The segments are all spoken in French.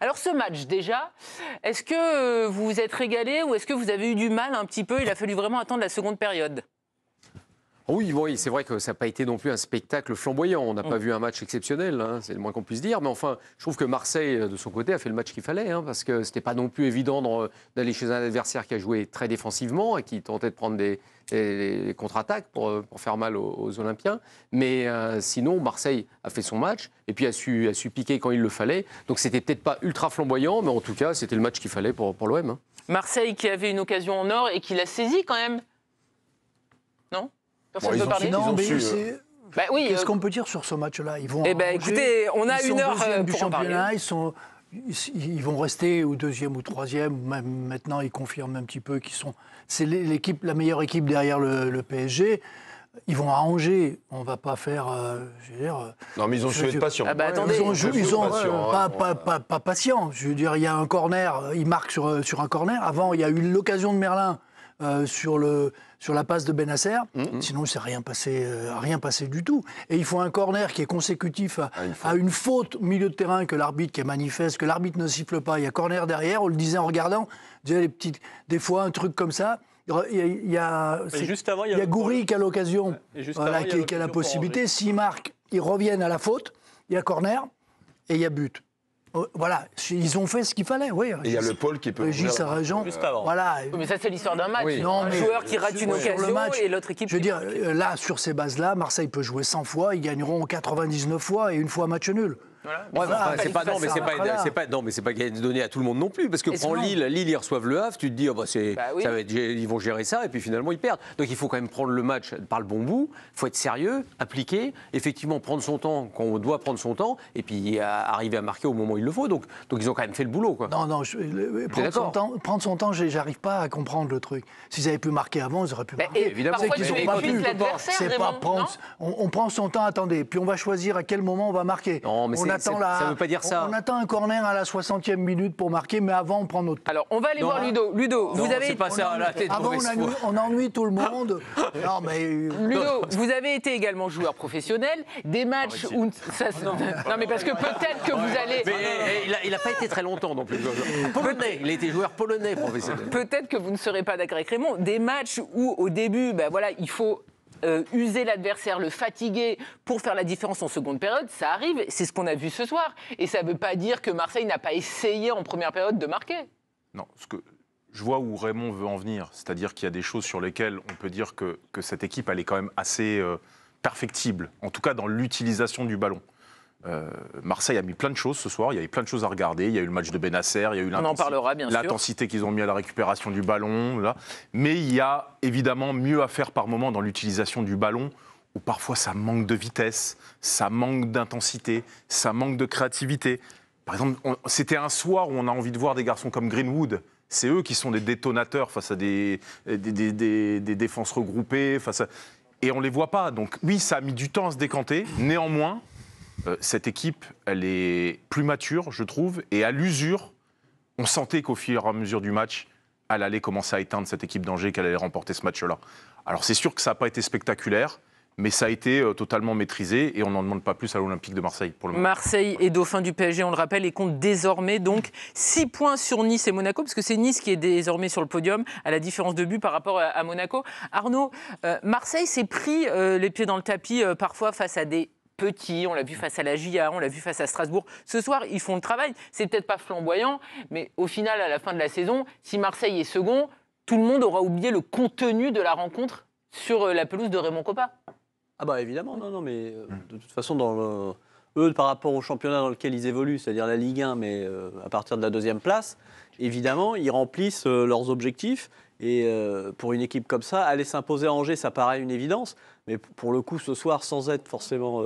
Alors ce match déjà, est-ce que vous vous êtes régalé ou est-ce que vous avez eu du mal un petit peu? Il a fallu vraiment attendre la seconde période. Oui, c'est vrai que ça n'a pas été non plus un spectacle flamboyant. On n'a pas vu un match exceptionnel, hein, c'est le moins qu'on puisse dire. Mais enfin, je trouve que Marseille, de son côté, a fait le match qu'il fallait. Hein, parce que ce n'était pas non plus évident d'aller chez un adversaire qui a joué très défensivement et qui tentait de prendre des contre-attaques pour faire mal aux Olympiens. Mais sinon, Marseille a fait son match et puis a su piquer quand il le fallait. Donc c'était peut-être pas ultra flamboyant, mais en tout cas, c'était le match qu'il fallait pour l'OM. Hein. Marseille qui avait une occasion en or et qui l'a saisie quand même. Non? Personne ne veut parler. Non, mais oui, qu'est-ce qu'on peut dire sur ce match-là? Ils vont. Écoutez, on a une heure du pour en parler. championnat. Ils vont rester au deuxième ou troisième. Même maintenant, ils confirment un petit peu qu'ils sont. C'est la meilleure équipe derrière le PSG. Ils vont à Angers. On va pas faire. Non, mais ils ont su être patients. Ah bah, attendez, ils ont pas patients. Je veux dire, il y a un corner. Ils marquent sur un corner. Avant, il y a eu l'occasion de Merlin. Sur la passe de Benasser, sinon il ne s'est rien passé du tout. Et il faut un corner qui est consécutif à une faute au milieu de terrain que l'arbitre, qui est manifeste, que l'arbitre ne siffle pas. Il y a corner derrière, on le disait en regardant, des fois un truc comme ça. Il y a Goury qui a l'occasion, qui a la possibilité. S'il marque, ils reviennent à la faute, il y a corner et il y a but. Voilà, ils ont fait ce qu'il fallait, oui. Et il y a le Paul qui peut Régis a raison. Juste avant. Voilà. Mais ça, c'est l'histoire d'un match. Oui. Non, Un mais joueur qui rate une occasion le match, et l'autre équipe. Je veux dire, là, sur ces bases-là, Marseille peut jouer 100 fois, ils gagneront 99 fois et une fois match nul. Voilà. C'est pas donné à tout le monde non plus, parce que prends Lille, ils reçoivent le Havre, tu te dis ils vont gérer ça et puis finalement ils perdent. Donc il faut quand même prendre le match par le bon bout, il faut être sérieux, appliquer, effectivement prendre son temps quand on doit prendre son temps et puis arriver à marquer au moment où il le faut. Donc ils ont quand même fait le boulot, quoi. Non, prendre son temps, j'arrive pas à comprendre le truc. S'ils avaient pu marquer avant, ils auraient pu marquer. Évidemment, parfois, qu'ils tu ont pas pu. l'adversaire, C'est pas prendre. On prend son temps, attendez, puis on va choisir à quel moment on va marquer. Non, mais ça veut pas dire ça. On attend un corner à la 60e minute pour marquer, mais avant on prend notre temps. Alors, on va aller voir Ludo. Ludo, vous avez... pas ça, là, Avant, on ennuie tout le monde. Non, mais... Ludo, vous avez été également joueur professionnel. Des matchs où... Non, mais parce que peut-être que vous allez... Mais il n'a pas été très longtemps non plus. Polonais, il a été joueur polonais professionnel. Peut-être que vous ne serez pas d'accord avec Raymond. Des matchs où, au début, il faut... user l'adversaire, le fatiguer pour faire la différence en seconde période, ça arrive, c'est ce qu'on a vu ce soir. Et ça ne veut pas dire que Marseille n'a pas essayé en première période de marquer. Non, ce que je vois où Raymond veut en venir, c'est-à-dire qu'il y a des choses sur lesquelles on peut dire que cette équipe, elle est quand même assez perfectible, en tout cas dans l'utilisation du ballon. Marseille a mis plein de choses ce soir, il y avait plein de choses à regarder, il y a eu le match de Benasser, il y a eu l'intensité qu'ils ont mis à la récupération du ballon, là. Mais il y a évidemment mieux à faire par moment dans l'utilisation du ballon, où parfois ça manque de vitesse, ça manque d'intensité, ça manque de créativité. Par exemple, c'était un soir où on a envie de voir des garçons comme Greenwood, c'est eux qui sont des détonateurs face à des défenses regroupées, et on ne les voit pas. Donc oui, ça a mis du temps à se décanter, néanmoins, cette équipe, elle est plus mature, je trouve, et à l'usure, on sentait qu'au fur et à mesure du match, elle allait commencer à éteindre cette équipe d'Angers, qu'elle allait remporter ce match-là. Alors c'est sûr que ça n'a pas été spectaculaire, mais ça a été totalement maîtrisé, et on n'en demande pas plus à l'Olympique de Marseille pour le moment. Marseille est dauphin du PSG, on le rappelle, et compte désormais donc 6 points sur Nice et Monaco, parce que c'est Nice qui est désormais sur le podium, à la différence de but par rapport à Monaco. Arnaud, Marseille s'est pris les pieds dans le tapis parfois face à des petits, on l'a vu face à la GIA, on l'a vu face à Strasbourg. Ce soir, ils font le travail. C'est peut-être pas flamboyant, mais au final, à la fin de la saison, si Marseille est second, tout le monde aura oublié le contenu de la rencontre sur la pelouse de Raymond Kopa. Ah bah évidemment, non, mais de toute façon, eux, par rapport au championnat dans lequel ils évoluent, c'est-à-dire la Ligue 1, mais à partir de la 2e place, évidemment, ils remplissent leurs objectifs. Et pour une équipe comme ça, aller s'imposer à Angers, ça paraît une évidence. Mais pour le coup, ce soir, sans être forcément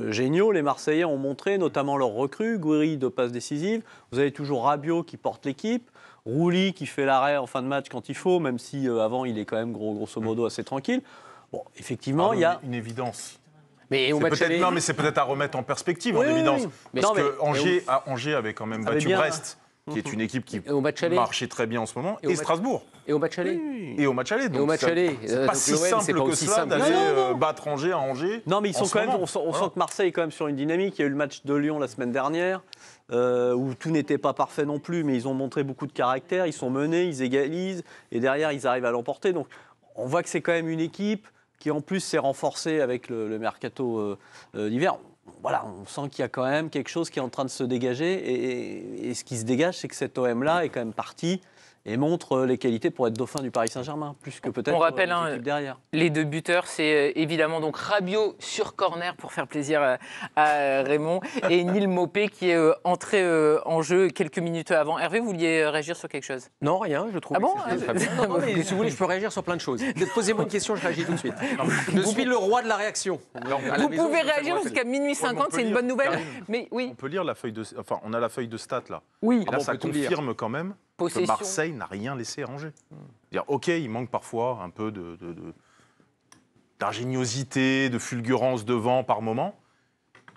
géniaux, les Marseillais ont montré, notamment leurs recrues, Gouiri de passe décisive. Vous avez toujours Rabiot qui porte l'équipe, Rouli qui fait l'arrêt en fin de match quand il faut, même si avant il est quand même grosso modo assez tranquille. Bon, effectivement, il y a une évidence. Mais Non, mais c'est peut-être à remettre en perspective, en évidence. Oui. Parce que Angers avait quand même battu Brest, qui est une équipe qui marchait très bien en ce moment, et Strasbourg. Et au match aller. Et au match aller. Donc c'est pas si simple que cela d'aller battre Angers à Angers. Non, mais ils sont quand même. On sent que Marseille est quand même sur une dynamique. Il y a eu le match de Lyon la semaine dernière. où tout n'était pas parfait non plus, mais ils ont montré beaucoup de caractère, ils sont menés, ils égalisent, et derrière, ils arrivent à l'emporter. Donc, on voit que c'est quand même une équipe qui, en plus, s'est renforcée avec le mercato d'hiver. Voilà, on sent qu'il y a quand même quelque chose qui est en train de se dégager, et ce qui se dégage, c'est que cet OM-là est quand même parti et montre les qualités pour être dauphin du Paris Saint-Germain, plus que peut-être On rappelle les équipes derrière. Les deux buteurs, c'est évidemment donc Rabiot sur corner pour faire plaisir à Raymond et Neil Maupay qui est entré en jeu quelques minutes avant. Hervé, vous vouliez réagir sur quelque chose? Non, rien, je trouve. Ah bon que c'était très bien. Non, mais si vous voulez, je peux réagir sur plein de choses. Posez-moi une question, je réagis tout de suite. Je suis le roi de la réaction. Vous pouvez réagir jusqu'à minuit 50, c'est une bonne nouvelle. Mais oui. On peut lire la feuille de... Enfin, on a la feuille de stats, là. Oui. Et là, on ça peut tout lire. confirme quand même Possession. que Marseille n'a rien laissé à Angers. C'est-à-dire, OK, il manque parfois un peu d'ingéniosité, de fulgurance devant par moment,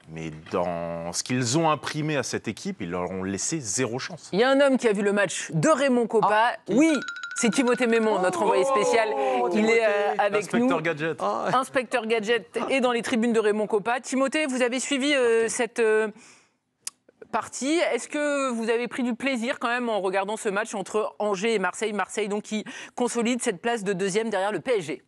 mais dans ce qu'ils ont imprimé à cette équipe, ils leur ont laissé zéro chance. Il y a un homme qui a vu le match de Raymond Kopa. Oui, c'est Timothée Mémon, notre envoyé spécial. Il est avec nous. Inspecteur Gadget. Inspecteur Gadget est dans les tribunes de Raymond Kopa. Timothée, vous avez suivi cette partie. Est-ce que vous avez pris du plaisir quand même en regardant ce match entre Angers et Marseille? Marseille donc qui consolide cette place de deuxième derrière le PSG.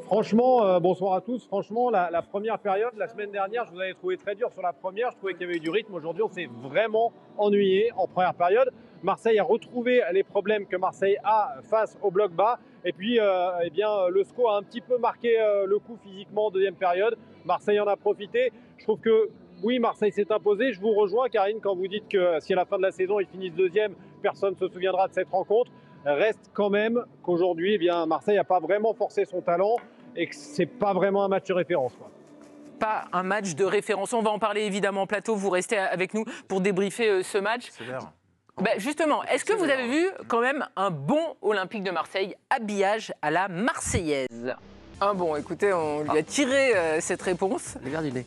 Franchement, bonsoir à tous. Franchement, la première période, la semaine dernière, je vous avais trouvé très dur sur la première. Je trouvais qu'il y avait eu du rythme. Aujourd'hui, on s'est vraiment ennuyé en première période. Marseille a retrouvé les problèmes que Marseille a face au bloc bas. Et puis, le SCO a un petit peu marqué le coup physiquement en deuxième période. Marseille en a profité. Je trouve que oui, Marseille s'est imposé. Je vous rejoins, Karine, quand vous dites que si à la fin de la saison, ils finissent deuxième, personne ne se souviendra de cette rencontre. Reste quand même qu'aujourd'hui, Marseille n'a pas vraiment forcé son talent et que ce n'est pas vraiment un match de référence, quoi. Pas un match de référence. On va en parler évidemment en plateau. Vous restez avec nous pour débriefer ce match. C'est l'air. Justement, est-ce que vous avez vu quand même un bon Olympique de Marseille, habillage à la Marseillaise? Ah bon, écoutez, on lui a tiré cette réponse. Regarde, il est.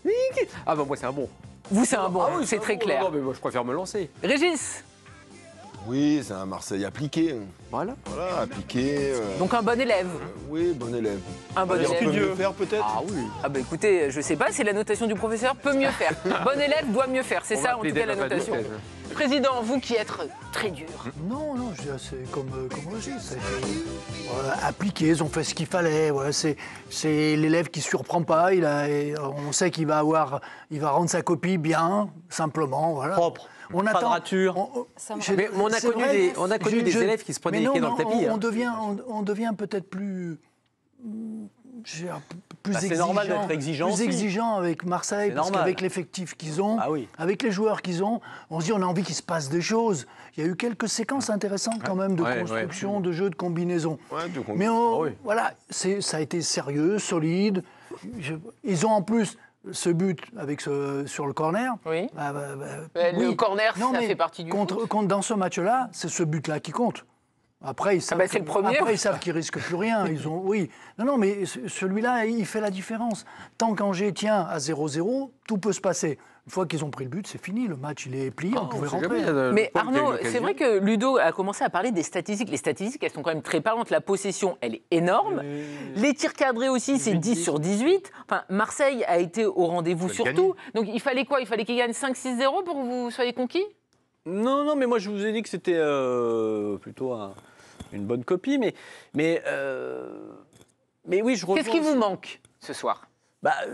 Ah, bah, moi, c'est un bon. Vous, c'est un bon, oui, c'est très clair. Non, mais moi, je préfère me lancer. Régis, Oui, c'est un Marseille appliqué. Voilà. Voilà, appliqué. donc un bon élève. Oui, bon élève. Un bon On peut élève. mieux faire peut-être. Ah oui. Ah bah écoutez, je sais pas, c'est la notation du professeur, peut mieux faire. Bon élève doit mieux faire, c'est On ça va en appeler tout cas la Dave notation. Abadou. Président, vous qui êtes très dur. Non, je dirais c'est comme Régis. C'est appliqué, ils ont fait ce qu'il fallait. Ouais, c'est l'élève qui ne surprend pas. On sait qu'il va rendre sa copie bien, simplement. Voilà. Propre. On Pas de attend. rature. Mais on a connu des élèves qui se prenaient les pieds dans le tapis. On devient peut-être plus C'est normal d'être exigeant plus aussi. exigeant avec Marseille, C'est parce normal. qu'avec l'effectif qu'ils ont, Ah oui. avec les joueurs qu'ils ont, on se dit on a envie qu'il se passe des choses. Il y a eu quelques séquences intéressantes quand même de construction, de jeux, de combinaison. Ouais, de Mais oui. voilà, ça a été sérieux, solide. Ils ont en plus ce but sur le corner. Oui. Oui. Le corner, Non, ça mais fait partie du foot. dans ce match-là, c'est ce but-là qui compte. Après, ils savent, c'est le premier. Après, ils savent qu'ils risquent plus rien. Non, mais celui-là, il fait la différence. Tant qu'Angers tient à 0-0, tout peut se passer. Une fois qu'ils ont pris le but, c'est fini. Le match, il est plié, on pouvait rentrer. Mais Arnaud, c'est vrai que Ludo a commencé à parler des statistiques. Les statistiques, elles sont quand même très parlantes. La possession, elle est énorme. Les tirs cadrés aussi, c'est 10 sur 18. Enfin, Marseille a été au rendez-vous surtout. Donc il fallait quoi? Il fallait qu'il gagne 5-6-0 pour que vous soyez conquis? Non, mais moi je vous ai dit que c'était plutôt une bonne copie, mais oui, je rejoins. Qu'est-ce qui vous manque ce soir?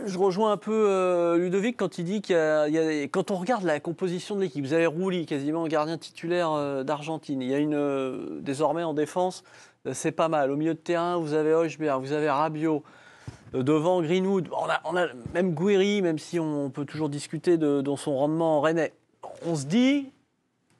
Je rejoins un peu Ludovic quand il dit quand on regarde la composition de l'équipe, vous avez Rouli, quasiment gardien titulaire d'Argentine. Il y a désormais en défense, c'est pas mal. Au milieu de terrain, vous avez Højbjerg, vous avez Rabiot. Devant Greenwood, on a même Guiri, même si on peut toujours discuter de son rendement en rennais. On se dit,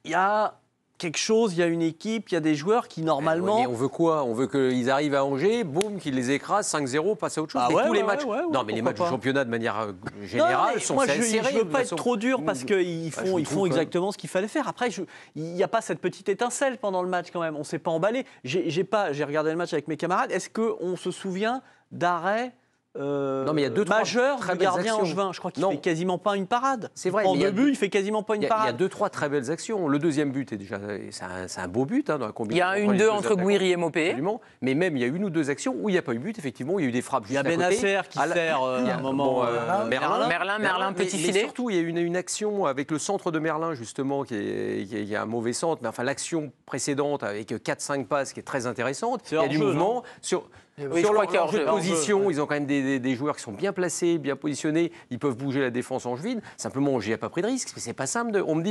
il y a quelque chose, il y a une équipe, il y a des joueurs qui normalement... Mais on veut quoi? On veut qu'ils arrivent à Angers, boum, qu'ils les écrasent, 5-0, passer à autre chose. Ah Mais ouais, tous les ouais, matchs. ouais, non, mais les matchs pourquoi du pas. championnat de manière Non, générale mais sont moi, serrés. je ne veux pas être trop dur parce qu'ils font exactement ce qu'il fallait faire. Après, il n'y a pas cette petite étincelle pendant le match quand même. On ne s'est pas emballé. J'ai regardé le match avec mes camarades. Est-ce qu'on se souvient d'arrêt Non, mais il y a deux, trois majeur très du belles gardien actions. angevin. Je crois qu'il Non. fait quasiment pas une parade. C'est vrai, En mais il y a 2 buts, il fait quasiment pas une Il y a parade. 2-3 très belles actions. Le deuxième but est déjà, c'est un beau but, hein, dans la Il y combinaison. a Les une deux 2 entre attaquants. Gouiri et Mopé. Absolument. Mais même, il y a une ou deux actions où il n'y a pas eu but, effectivement, il y a eu des frappes Il y juste a à côté. Benasser qui À la- sert il y a- à un moment. bon, Merlin, petit mais filet. surtout, il y a une action avec le centre de Merlin, justement, qui est un mauvais centre. Mais enfin, l'action précédente avec 4-5 passes qui est très intéressante. C'est Il y a du hors-jeu, mouvement. Sur Oui, je crois qu'il y a leur jeu de hors-jeu. position, ils ont quand même des joueurs qui sont bien placés, bien positionnés. Ils peuvent bouger la défense angevine. Simplement, j'ai pas pris de risque. C'est pas simple. On me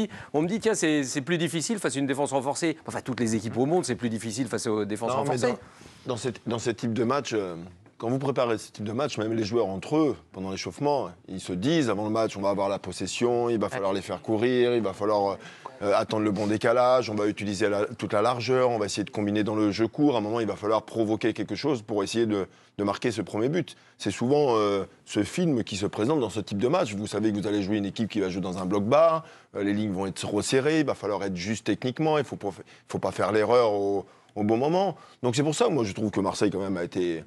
dit, tiens, c'est plus difficile face à une défense renforcée. Enfin, toutes les équipes au monde, c'est plus difficile face aux défenses Non, mais renforcées. dans ce type de match, quand vous préparez ce type de match, même les joueurs entre eux, pendant l'échauffement, ils se disent avant le match, on va avoir la possession, il va falloir les faire courir, il va falloir attendre le bon décalage, on va utiliser toute la largeur, on va essayer de combiner dans le jeu court. À un moment, il va falloir provoquer quelque chose pour essayer de marquer ce premier but. C'est souvent ce film qui se présente dans ce type de match. Vous savez que vous allez jouer une équipe qui va jouer dans un bloc bas, les lignes vont être resserrées, il va falloir être juste techniquement, il ne faut pas faire l'erreur au bon moment. Donc c'est pour ça, moi, je trouve que Marseille, quand même, a été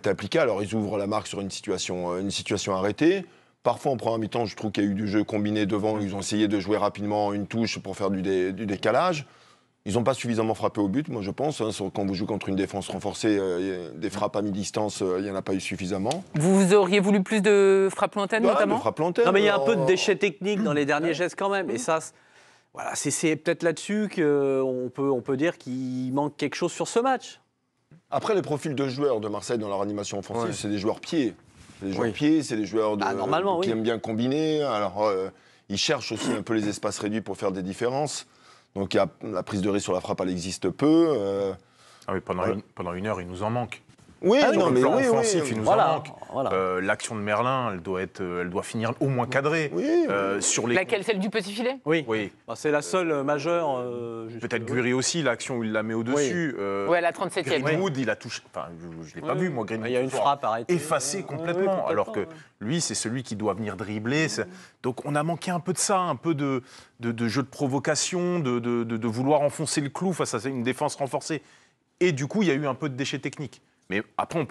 appliqué. Alors, ils ouvrent la marque sur une situation arrêtée. Parfois, en première mi-temps, je trouve qu'il y a eu du jeu combiné devant. Ils ont essayé de jouer rapidement une touche pour faire du décalage. Ils n'ont pas suffisamment frappé au but, moi, je pense. Quand vous jouez contre une défense renforcée, des frappes à mi-distance, il n'y en a pas eu suffisamment. Vous auriez voulu plus de frappes lointaines, notamment de frappes lointaines. Non, mais il y a un peu de déchets techniques dans les derniers gestes quand même. Et ça, voilà, c'est peut-être là-dessus qu'on peut dire qu'il manque quelque chose sur ce match. Après, les profils de joueurs de Marseille dans leur animation offensive, Ouais. c'est des joueurs pieds. C'est des joueurs Oui. pieds, c'est des joueurs normalement, qui oui. aiment bien combiner. Alors, ils cherchent aussi un peu les espaces réduits pour faire des différences. Donc, la prise de risque sur la frappe, elle existe peu. Ah oui, pendant une heure, il nous en manque. Oui, Ah oui, non, Sur le mais plan oui, offensif, oui. il nous Voilà, en manque. voilà. L'action de Merlin, elle doit finir au moins cadrée. Oui. Sur les... Laquelle, celle du petit filet? Oui, Oui. Bah, c'est la seule majeure. Peut-être Gouiri aussi, l'action où il la met au-dessus. Ouais, la 37e. Greenwood, il a touché. Enfin, je ne l'ai pas vu, moi, Greenwood. Il y a une frappe arrêtée. Effacé complètement. Alors que lui, c'est celui qui doit venir dribbler. Donc, on a manqué un peu de ça, un peu de jeu de provocation, de vouloir enfoncer le clou face à une défense renforcée. Et du coup, il y a eu un peu de déchets techniques. Mais après,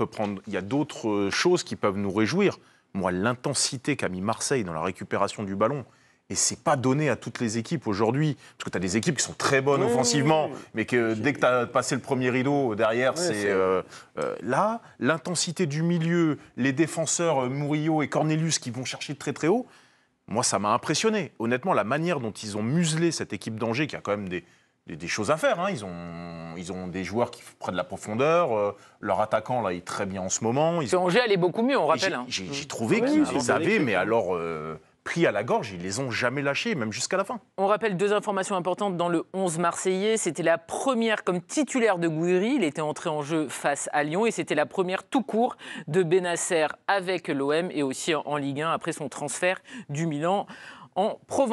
il y a d'autres choses qui peuvent nous réjouir. Moi, l'intensité qu'a mis Marseille dans la récupération du ballon, et c'est pas donné à toutes les équipes aujourd'hui, parce que tu as des équipes qui sont très bonnes offensivement, mais que dès que tu as passé le premier rideau, derrière, là, l'intensité du milieu, les défenseurs Murillo et Cornelius qui vont chercher très très haut, moi, ça m'a impressionné. Honnêtement, la manière dont ils ont muselé cette équipe d'Angers, qui a quand même des choses à faire. Hein. Ils ont des joueurs qui prennent de la profondeur. Leur attaquant, là, il est très bien en ce moment. Angers allait beaucoup mieux, on Et rappelle. J'ai trouvé Oui, qu'ils c'est les une avaient, équipe, mais hein. alors pris à la gorge, ils les ont jamais lâchés, même jusqu'à la fin. On rappelle deux informations importantes dans le 11 marseillais. C'était la première comme titulaire de Gouiri. Il était entré en jeu face à Lyon et c'était la première tout court de Benasser avec l'OM et aussi en Ligue 1 après son transfert du Milan en Provence.